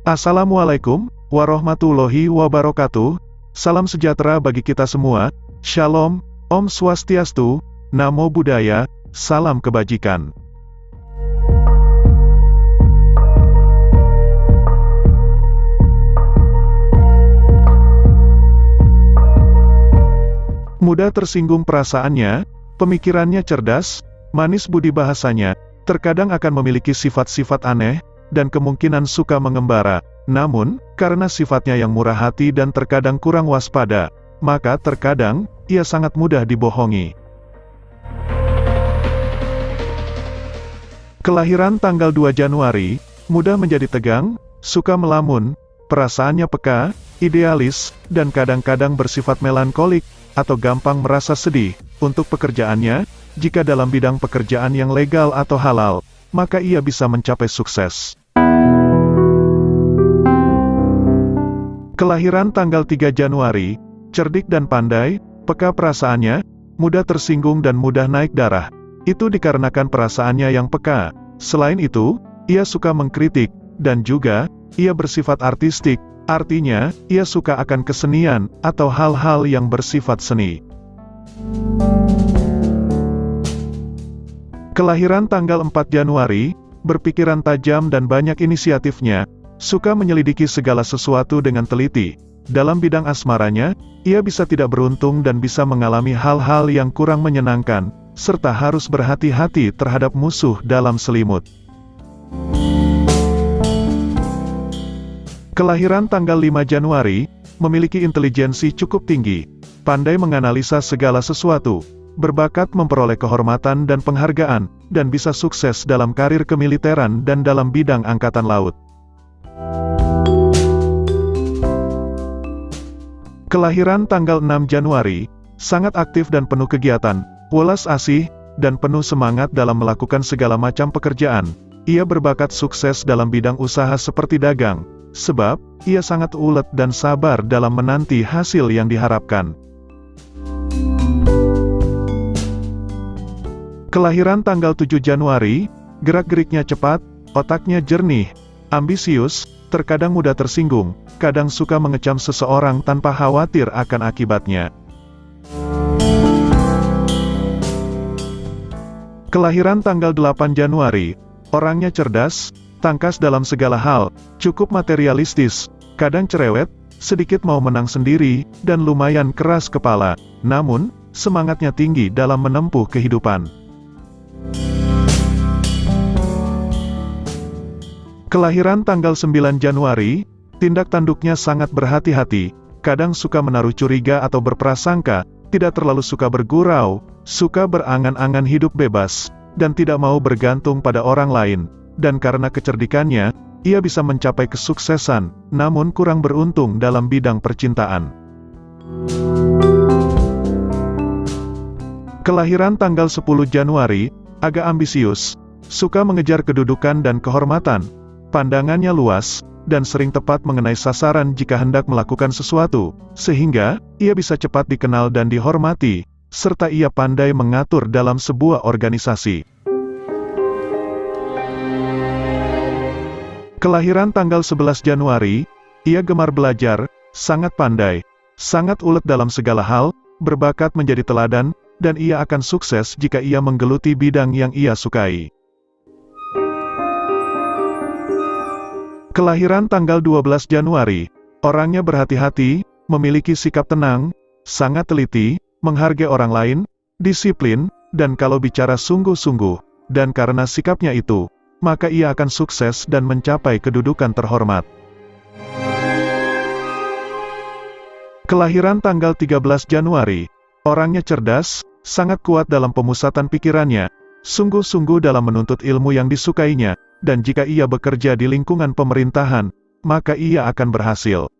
Assalamualaikum warahmatullahi wabarakatuh. Salam sejahtera bagi kita semua. Shalom, Om Swastiastu, Namo Buddhaya, salam kebajikan. Mudah tersinggung perasaannya, pemikirannya cerdas, manis budi bahasanya, terkadang akan memiliki sifat-sifat aneh, dan kemungkinan suka mengembara. Namun, karena sifatnya yang murah hati dan terkadang kurang waspada, maka terkadang, ia sangat mudah dibohongi. Kelahiran tanggal 2 Januari, mudah menjadi tegang, suka melamun, perasaannya peka, idealis, dan kadang-kadang bersifat melankolik, atau gampang merasa sedih. Untuk pekerjaannya, jika dalam bidang pekerjaan yang legal atau halal, maka ia bisa mencapai sukses. Kelahiran tanggal 3 Januari, cerdik dan pandai, peka perasaannya, mudah tersinggung dan mudah naik darah. Itu dikarenakan perasaannya yang peka. Selain itu, ia suka mengkritik, dan juga, ia bersifat artistik, artinya, ia suka akan kesenian, atau hal-hal yang bersifat seni. Kelahiran tanggal 4 Januari, berpikiran tajam dan banyak inisiatifnya, suka menyelidiki segala sesuatu dengan teliti. Dalam bidang asmaranya, ia bisa tidak beruntung dan bisa mengalami hal-hal yang kurang menyenangkan, serta harus berhati-hati terhadap musuh dalam selimut. Kelahiran tanggal 5 Januari, memiliki intelijensi cukup tinggi, pandai menganalisa segala sesuatu, berbakat memperoleh kehormatan dan penghargaan, dan bisa sukses dalam karir kemiliteran dan dalam bidang angkatan laut. Kelahiran tanggal 6 Januari, sangat aktif dan penuh kegiatan, welas asih, dan penuh semangat dalam melakukan segala macam pekerjaan. Ia berbakat sukses dalam bidang usaha seperti dagang, sebab, ia sangat ulet dan sabar dalam menanti hasil yang diharapkan. Kelahiran tanggal 7 Januari, gerak-geriknya cepat, otaknya jernih, ambisius, terkadang mudah tersinggung, kadang suka mengecam seseorang tanpa khawatir akan akibatnya. Kelahiran tanggal 8 Januari, orangnya cerdas, tangkas dalam segala hal, cukup materialistis, kadang cerewet, sedikit mau menang sendiri, dan lumayan keras kepala, namun, semangatnya tinggi dalam menempuh kehidupan. Kelahiran tanggal 9 Januari, tindak tanduknya sangat berhati-hati, kadang suka menaruh curiga atau berprasangka, tidak terlalu suka bergurau, suka berangan-angan hidup bebas, dan tidak mau bergantung pada orang lain, dan karena kecerdikannya, ia bisa mencapai kesuksesan, namun kurang beruntung dalam bidang percintaan. Kelahiran tanggal 10 Januari, agak ambisius, suka mengejar kedudukan dan kehormatan, pandangannya luas, dan sering tepat mengenai sasaran jika hendak melakukan sesuatu, sehingga, ia bisa cepat dikenal dan dihormati, serta ia pandai mengatur dalam sebuah organisasi. Kelahiran tanggal 11 Januari, ia gemar belajar, sangat pandai, sangat ulet dalam segala hal, berbakat menjadi teladan, dan ia akan sukses jika ia menggeluti bidang yang ia sukai. Kelahiran tanggal 12 Januari, orangnya berhati-hati, memiliki sikap tenang, sangat teliti, menghargai orang lain, disiplin, dan kalau bicara sungguh-sungguh, dan karena sikapnya itu, maka ia akan sukses dan mencapai kedudukan terhormat. Kelahiran tanggal 13 Januari, orangnya cerdas, sangat kuat dalam pemusatan pikirannya, sungguh-sungguh dalam menuntut ilmu yang disukainya, dan jika ia bekerja di lingkungan pemerintahan, maka ia akan berhasil.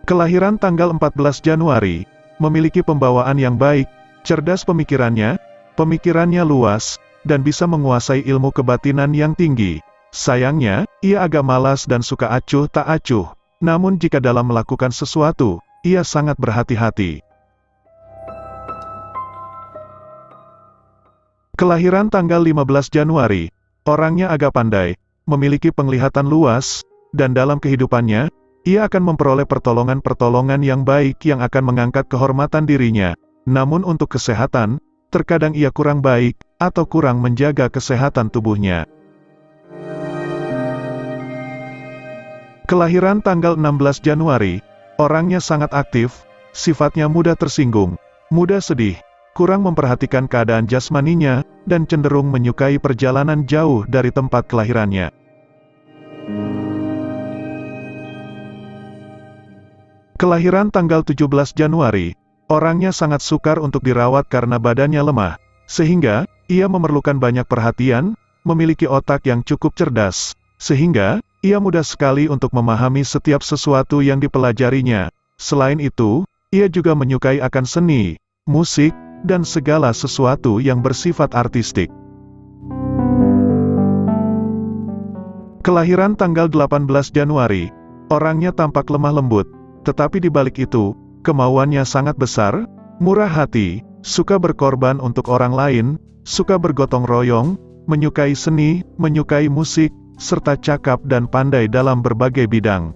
Kelahiran tanggal 14 Januari, memiliki pembawaan yang baik, cerdas pemikirannya luas, dan bisa menguasai ilmu kebatinan yang tinggi. Sayangnya, ia agak malas dan suka acuh tak acuh, namun jika dalam melakukan sesuatu, ia sangat berhati-hati. Kelahiran tanggal 15 Januari, Orangnya agak pandai, memiliki penglihatan luas, dan dalam kehidupannya, ia akan memperoleh pertolongan-pertolongan yang baik yang akan mengangkat kehormatan dirinya. Namun untuk kesehatan, terkadang ia kurang baik, atau kurang menjaga kesehatan tubuhnya. Kelahiran tanggal 16 Januari, orangnya sangat aktif, sifatnya mudah tersinggung, mudah sedih, kurang memperhatikan keadaan jasmaninya, dan cenderung menyukai perjalanan jauh dari tempat kelahirannya. Kelahiran tanggal 17 Januari, orangnya sangat sukar untuk dirawat karena badannya lemah, sehingga ia memerlukan banyak perhatian, memiliki otak yang cukup cerdas, sehingga ia mudah sekali untuk memahami setiap sesuatu yang dipelajarinya. Selain itu, ia juga menyukai akan seni, musik, dan segala sesuatu yang bersifat artistik. Kelahiran tanggal 18 Januari, orangnya tampak lemah lembut, tetapi di balik itu, kemauannya sangat besar, murah hati, suka berkorban untuk orang lain, suka bergotong royong, menyukai seni, menyukai musik, serta cakap dan pandai dalam berbagai bidang.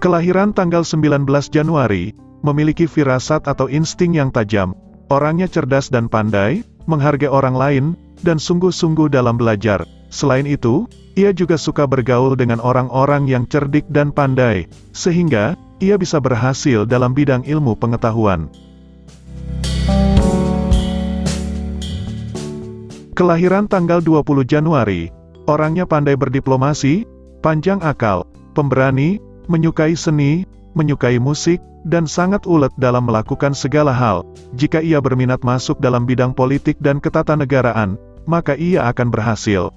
Kelahiran tanggal 19 Januari, memiliki firasat atau insting yang tajam, orangnya cerdas dan pandai, menghargai orang lain, dan sungguh-sungguh dalam belajar. Selain itu, ia juga suka bergaul dengan orang-orang yang cerdik dan pandai, sehingga ia bisa berhasil dalam bidang ilmu pengetahuan. Kelahiran tanggal 20 Januari, orangnya pandai berdiplomasi, panjang akal, pemberani, menyukai seni, menyukai musik, dan sangat ulet dalam melakukan segala hal. Jika ia berminat masuk dalam bidang politik dan ketatanegaraan, maka ia akan berhasil.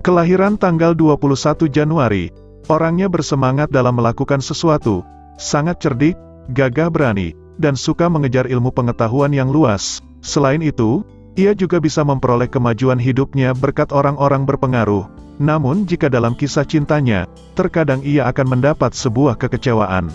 Kelahiran tanggal 21 Januari, orangnya bersemangat dalam melakukan sesuatu, sangat cerdik, gagah berani, dan suka mengejar ilmu pengetahuan yang luas. Selain itu, ia juga bisa memperoleh kemajuan hidupnya berkat orang-orang berpengaruh. Namun jika dalam kisah cintanya, terkadang ia akan mendapat sebuah kekecewaan.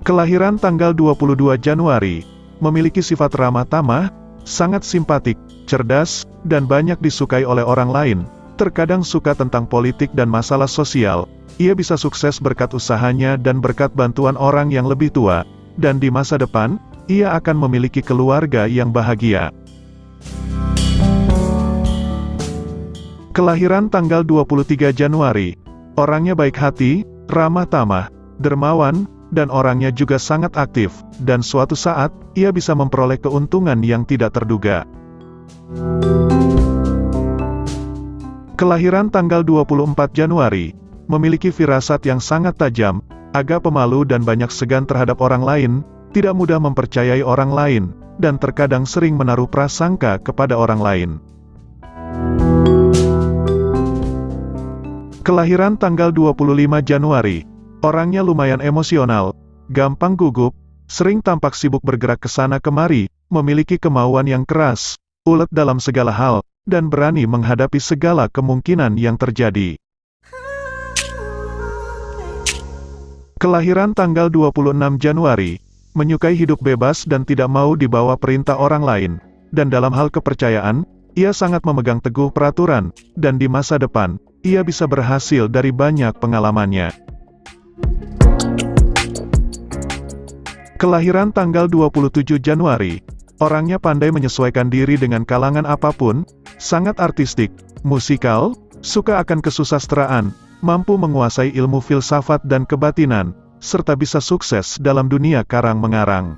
Kelahiran tanggal 22 Januari, memiliki sifat ramah tamah, sangat simpatik, cerdas, dan banyak disukai oleh orang lain. Terkadang suka tentang politik dan masalah sosial. Ia bisa sukses berkat usahanya dan berkat bantuan orang yang lebih tua. Dan di masa depan, ia akan memiliki keluarga yang bahagia. Kelahiran tanggal 23 Januari, orangnya baik hati, ramah tamah, dermawan, dan orangnya juga sangat aktif, dan suatu saat, ia bisa memperoleh keuntungan yang tidak terduga. Kelahiran tanggal 24 Januari, memiliki firasat yang sangat tajam, agak pemalu dan banyak segan terhadap orang lain, tidak mudah mempercayai orang lain, dan terkadang sering menaruh prasangka kepada orang lain. Kelahiran tanggal 25 Januari, orangnya lumayan emosional, gampang gugup, sering tampak sibuk bergerak ke sana kemari, memiliki kemauan yang keras, ulet dalam segala hal, dan berani menghadapi segala kemungkinan yang terjadi. Kelahiran tanggal 26 Januari, menyukai hidup bebas dan tidak mau dibawa perintah orang lain, dan dalam hal kepercayaan, ia sangat memegang teguh peraturan, dan di masa depan, ia bisa berhasil dari banyak pengalamannya. Kelahiran tanggal 27 Januari, orangnya pandai menyesuaikan diri dengan kalangan apapun, sangat artistik, musikal, suka akan kesusastraan, mampu menguasai ilmu filsafat dan kebatinan, serta bisa sukses dalam dunia karang-mengarang.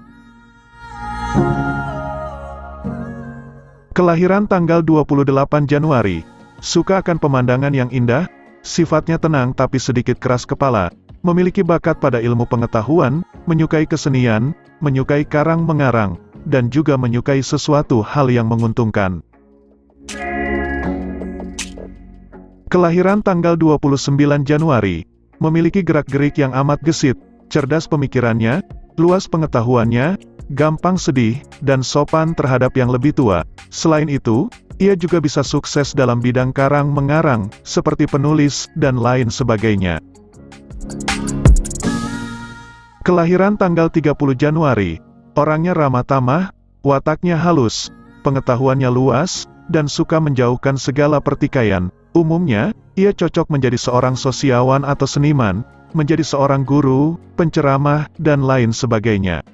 Kelahiran tanggal 28 Januari, suka akan pemandangan yang indah, sifatnya tenang tapi sedikit keras kepala, memiliki bakat pada ilmu pengetahuan, menyukai kesenian, menyukai karang-mengarang, dan juga menyukai sesuatu hal yang menguntungkan. Kelahiran tanggal 29 Januari, memiliki gerak-gerik yang amat gesit, cerdas pemikirannya, luas pengetahuannya, gampang sedih, dan sopan terhadap yang lebih tua. Selain itu, ia juga bisa sukses dalam bidang karang-mengarang, seperti penulis, dan lain sebagainya. Kelahiran tanggal 30 Januari, orangnya ramah tamah, wataknya halus, pengetahuannya luas, dan suka menjauhkan segala pertikaian. Umumnya, ia cocok menjadi seorang sosiawan atau seniman, menjadi seorang guru, penceramah, dan lain sebagainya.